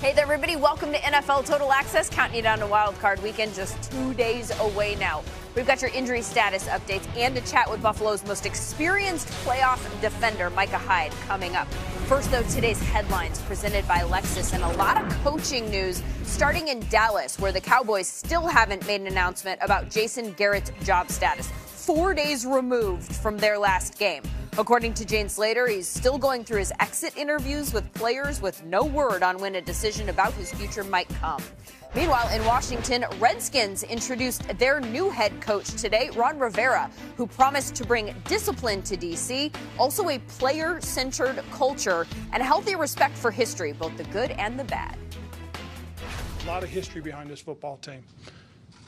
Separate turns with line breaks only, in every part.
Hey there, everybody. Welcome to NFL Total Access, counting you down to Wild Card Weekend, just 2 days away now. We've got your injury status updates and a chat with Buffalo's most experienced playoff defender, Micah Hyde, coming up. First, though, today's headlines presented by Lexus and a lot of coaching news starting in Dallas, where the Cowboys still haven't made an announcement about Jason Garrett's job status, 4 days removed from their last game. According to Jane Slater, he's still going through his exit interviews with players with no word on when a decision about his future might come. Meanwhile, in Washington, Redskins introduced their new head coach today, Ron Rivera, who promised to bring discipline to D.C., also a player-centered culture, and healthy respect for history, both the good and the bad.
A lot of history behind this football team.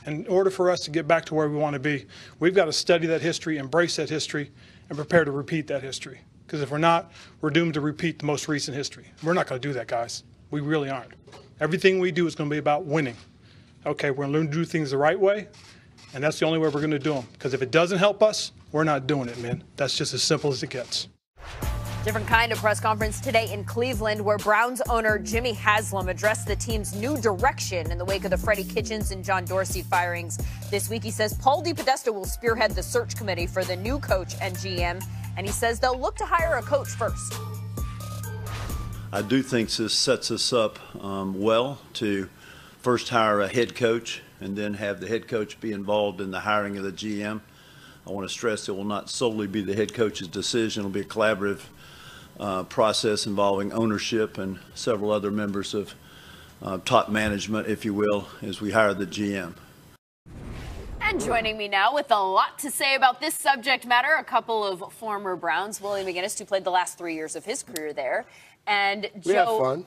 In order for us to get back to where we want to be, we've got to study that history, embrace that history, and prepare to repeat that history. Because if we're not, we're doomed to repeat the most recent history. We're not going to do that, guys. We really aren't. Everything we do is going to be about winning. Okay, we're going to learn to do things the right way, and that's the only way we're going to do them. Because if it doesn't help us, we're not doing it, man. That's just as simple as it gets.
Different kind of press conference today in Cleveland, where Browns owner Jimmy Haslam addressed the team's new direction in the wake of the Freddie Kitchens and John Dorsey firings. This week, he says Paul DePodesta will spearhead the search committee for the new coach and GM, and he says they'll look to hire a coach first.
I do think this sets us up well to first hire a head coach and then have the head coach be involved in the hiring of the GM. I want to stress it will not solely be the head coach's decision. It will be a collaborative process involving ownership and several other members of top management, if you will, as we hire the GM.
And joining me now with a lot to say about this subject matter, a couple of former Browns, Willie McGinest, who played the last 3 years of his career there, and Joe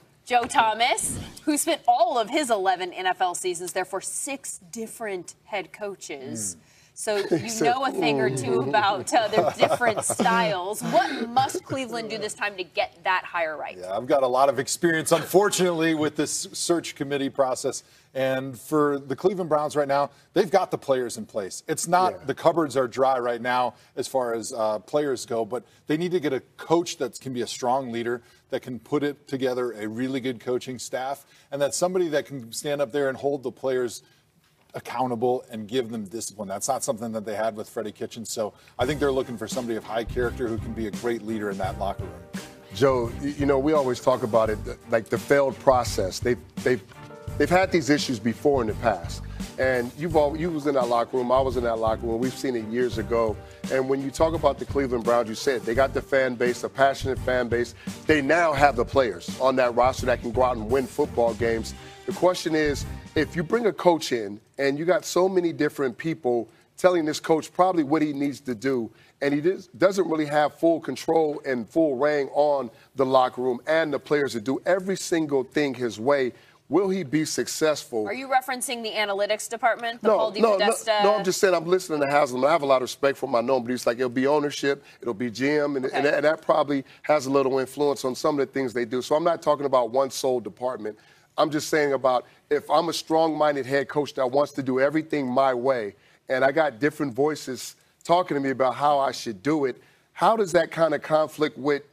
Thomas, who spent all of his 11 NFL seasons there for 6 different head coaches. So you know a thing or two about their different styles. What must Cleveland do this time to get that hire right?
Yeah, I've got a lot of experience, unfortunately, with this search committee process. And for the Cleveland Browns right now, they've got the players in place. It's not the cupboards are dry right now as far as players go, but they need to get a coach that can be a strong leader, that can put it together a really good coaching staff, and that's somebody that can stand up there and hold the players accountable and give them discipline. That's not something that they had with Freddie Kitchens. So I think they're looking for somebody of high character who can be a great leader in that locker room.
Joe, you know, we always talk about it, like the failed process. They've had these issues before in the past. And you was in that locker room, I was in that locker room. We've seen it years ago. And when you talk about the Cleveland Browns, you said they got the fan base, a passionate fan base. They now have the players on that roster that can go out and win football games. The question is, if you bring a coach in and you got so many different people telling this coach probably what he needs to do, and he doesn't really have full control and full reign on the locker room and the players to do every single thing his way, will he be successful?
Are you referencing the analytics department,
No, I'm just saying I'm listening to Haslam. I have a lot of respect for him. I know him, but he's like, it'll be ownership, it'll be GM, and that probably has a little influence on some of the things they do. So I'm not talking about one sole department. I'm just saying about if I'm a strong-minded head coach that wants to do everything my way, and I got different voices talking to me about how I should do it, how does that kind of conflict with,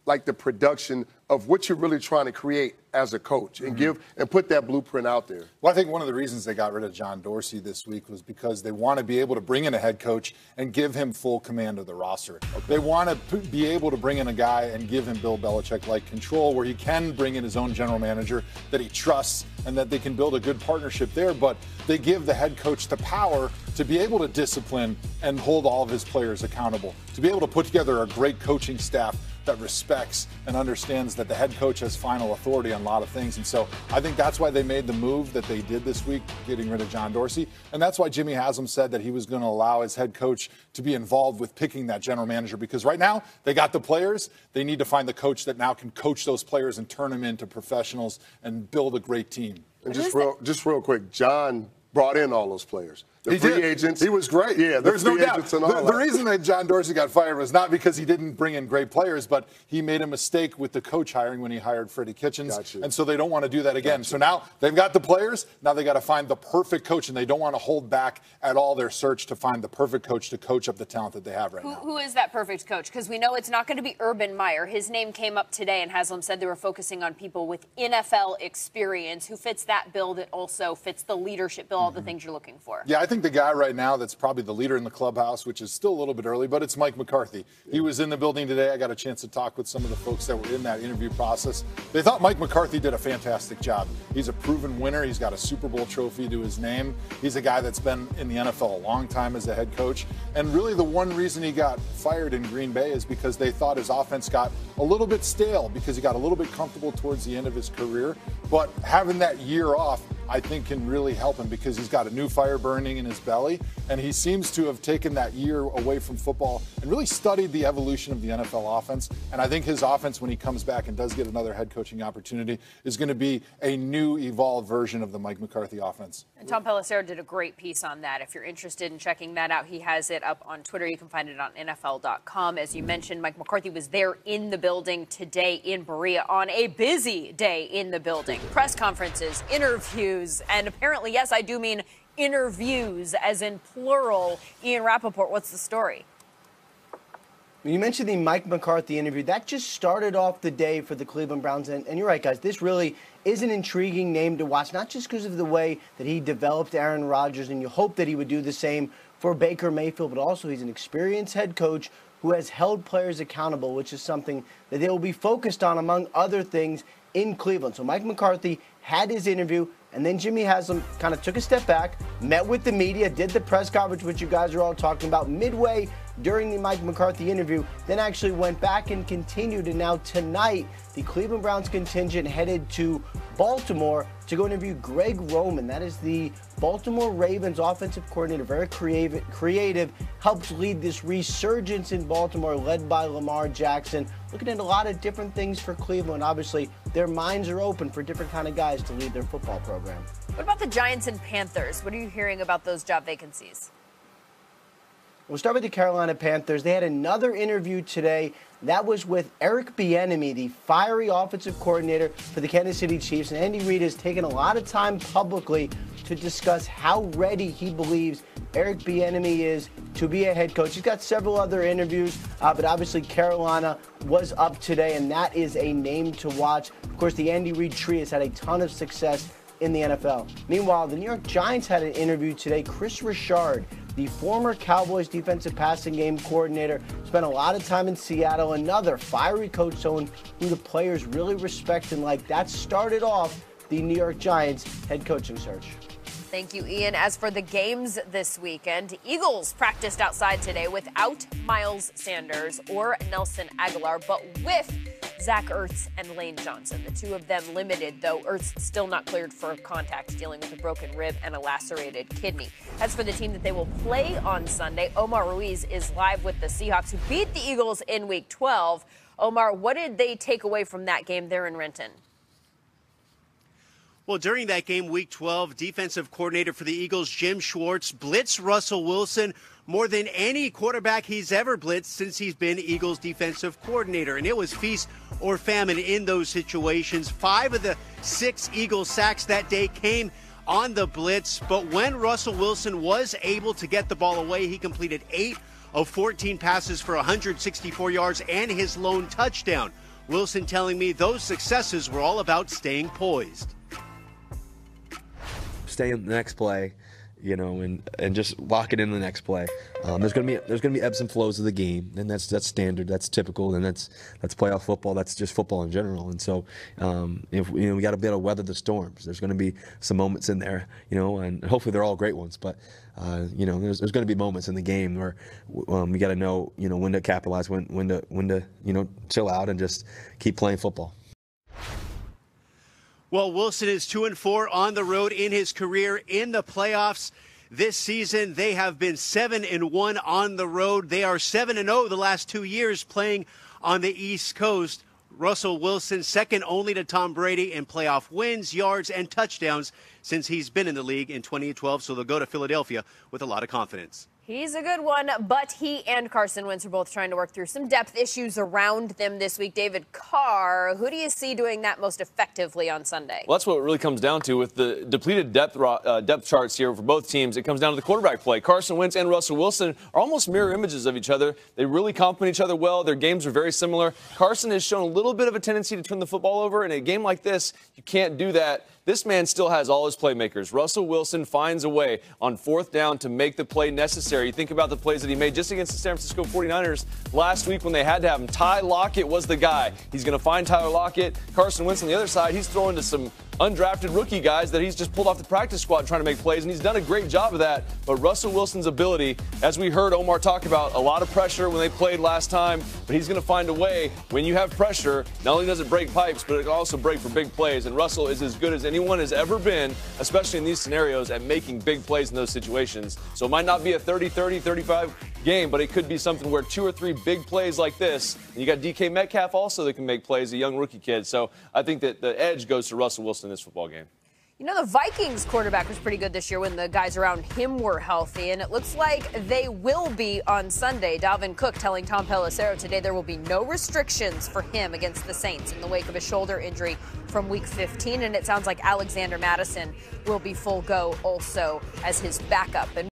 like, the production of what you're really trying to create as a coach and give and put that blueprint out there?
Well, I think one of the reasons they got rid of John Dorsey this week was because they want to be able to bring in a head coach and give him full command of the roster. They want to be able to bring in a guy and give him Bill Belichick-like control where he can bring in his own general manager that he trusts and that they can build a good partnership there. But they give the head coach the power to be able to discipline and hold all of his players accountable, to be able to put together a great coaching staff that respects and understands that the head coach has final authority on a lot of things. And so I think that's why they made the move that they did this week, getting rid of John Dorsey. And that's why Jimmy Haslam said that he was going to allow his head coach to be involved with picking that general manager, because right now they got the players. They need to find the coach that now can coach those players and turn them into professionals and build a great team.
And just real quick, John brought in all those players. The free agents.
He was great.
Yeah,
there's no doubt.
The
reason that John Dorsey got fired was not because he didn't bring in great players, but he made a mistake with the coach hiring when he hired Freddie Kitchens. And so they don't want to do that again. So now they've got the players. Now they got to find the perfect coach, and they don't want to hold back at all their search to find the perfect coach to coach up the talent that they have right now.
Who is that perfect coach? Because we know it's not going to be Urban Meyer. His name came up today, and Haslam said they were focusing on people with NFL experience who fits that bill that also fits the leadership bill, all the things you're looking for.
Yeah, I think the guy right now that's probably the leader in the clubhouse, which is still a little bit early, but it's Mike McCarthy. He was in the building today. I got a chance to talk with some of the folks that were in that interview process. They thought Mike McCarthy did a fantastic job. He's a proven winner. He's got a Super Bowl trophy to his name. He's a guy that's been in the NFL a long time as a head coach. And really the one reason he got fired in Green Bay is because they thought his offense got a little bit stale because he got a little bit comfortable towards the end of his career. But having that year off, I think, can really help him because he's got a new fire burning in his belly, and he seems to have taken that year away from football and really studied the evolution of the NFL offense. And I think his offense, when he comes back and does get another head coaching opportunity, is going to be a new, evolved version of the Mike McCarthy offense.
And Tom Pelissero did a great piece on that. If you're interested in checking that out, he has it up on Twitter. You can find it on NFL.com. As you mentioned, Mike McCarthy was there in the building today in Berea on a busy day in the building. Press conferences, interviews, and apparently, yes, I do mean interviews, as in plural. Ian Rappaport, what's the story?
You mentioned the Mike McCarthy interview. That just started off the day for the Cleveland Browns. And you're right, guys, this really is an intriguing name to watch, not just because of the way that he developed Aaron Rodgers, and you hope that he would do the same for Baker Mayfield, but also he's an experienced head coach who has held players accountable, which is something that they will be focused on, among other things, in Cleveland. So Mike McCarthy had his interview, and then Jimmy Haslam kind of took a step back, met with the media, did the press conference, which you guys are all talking about, midway during the Mike McCarthy interview, then actually went back and continued. And now tonight, the Cleveland Browns contingent headed to Baltimore to go interview Greg Roman. That is the Baltimore Ravens offensive coordinator, very creative, helps lead this resurgence in Baltimore, led by Lamar Jackson. Looking at a lot of different things for Cleveland. Obviously, their minds are open for different kind of guys to lead their football program.
What about the Giants and Panthers? What are you hearing about those job vacancies?
We'll start with the Carolina Panthers. They had another interview today. That was with Eric Bieniemy, the fiery offensive coordinator for the Kansas City Chiefs. And Andy Reid has taken a lot of time publicly to discuss how ready he believes Eric Bieniemy is to be a head coach. He's got several other interviews, but obviously Carolina was up today, and that is a name to watch. Of course, the Andy Reid tree has had a ton of success in the NFL. Meanwhile, the New York Giants had an interview today. Chris Richard, the former Cowboys defensive passing game coordinator, spent a lot of time in Seattle. Another fiery coach, someone who the players really respect and like. That started off the New York Giants head coaching search.
Thank you, Ian. As for the games this weekend, Eagles practiced outside today without Miles Sanders or Nelson Aguilar, but with Zach Ertz and Lane Johnson. The two of them limited, though Ertz still not cleared for contact, dealing with a broken rib and a lacerated kidney. As for the team that they will play on Sunday, Omar Ruiz is live with the Seahawks, who beat the Eagles in Week 12. Omar, what did they take away from that game there in Renton?
Well, during that game, Week 12, defensive coordinator for the Eagles, Jim Schwartz, blitzed Russell Wilson more than any quarterback he's ever blitzed since he's been Eagles defensive coordinator. And it was feast or famine in those situations. 5 of the 6 Eagles sacks that day came on the blitz. But when Russell Wilson was able to get the ball away, he completed 8 of 14 passes for 164 yards and his lone touchdown. Wilson telling me those successes were all about staying poised.
Stay in the next play, you know, and just lock it in the next play. There's gonna be ebbs and flows of the game, and that's standard, that's typical, and that's playoff football. That's just football in general. And so, if we got to be able to weather the storms. There's gonna be some moments in there, you know, and hopefully they're all great ones. But there's gonna be moments in the game where we got to know, when to capitalize, when to chill out and just keep playing football.
Well, Wilson is 2-4 on the road in his career in the playoffs this season. They have been 7-1 on the road. They are 7-0 the last 2 years playing on the East Coast. Russell Wilson, second only to Tom Brady in playoff wins, yards, and touchdowns since he's been in the league in 2012. So they'll go to Philadelphia with a lot of confidence.
He's a good one, but he and Carson Wentz are both trying to work through some depth issues around them this week. David Carr, who do you see doing that most effectively on Sunday?
Well, that's what it really comes down to with the depleted depth charts here for both teams. It comes down to the quarterback play. Carson Wentz and Russell Wilson are almost mirror images of each other. They really complement each other well. Their games are very similar. Carson has shown a little bit of a tendency to turn the football over. In a game like this, you can't do that. This man still has all his playmakers. Russell Wilson finds a way on fourth down to make the play necessary. You think about the plays that he made just against the San Francisco 49ers last week when they had to have him. Ty Lockett was the guy. He's going to find Tyler Lockett. Carson Wentz on the other side, he's throwing to some undrafted rookie guys that he's just pulled off the practice squad trying to make plays, and he's done a great job of that. But Russell Wilson's ability, as we heard Omar talk about, a lot of pressure when they played last time, but he's going to find a way. When you have pressure, not only does it break pipes, but it can also break for big plays, and Russell is as good as anyone has ever been, especially in these scenarios, at making big plays in those situations. So it might not be a 30-30, 35 game, but it could be something where 2 or 3 big plays like this, and you got DK Metcalf also that can make plays, a young rookie kid. So I think that the edge goes to Russell Wilson in this football game.
You know, the Vikings quarterback was pretty good this year when the guys around him were healthy, and it looks like they will be on Sunday. Dalvin Cook telling Tom Pelissero today there will be no restrictions for him against the Saints in the wake of a shoulder injury from Week 15, and it sounds like Alexander Mattison will be full go also as his backup. And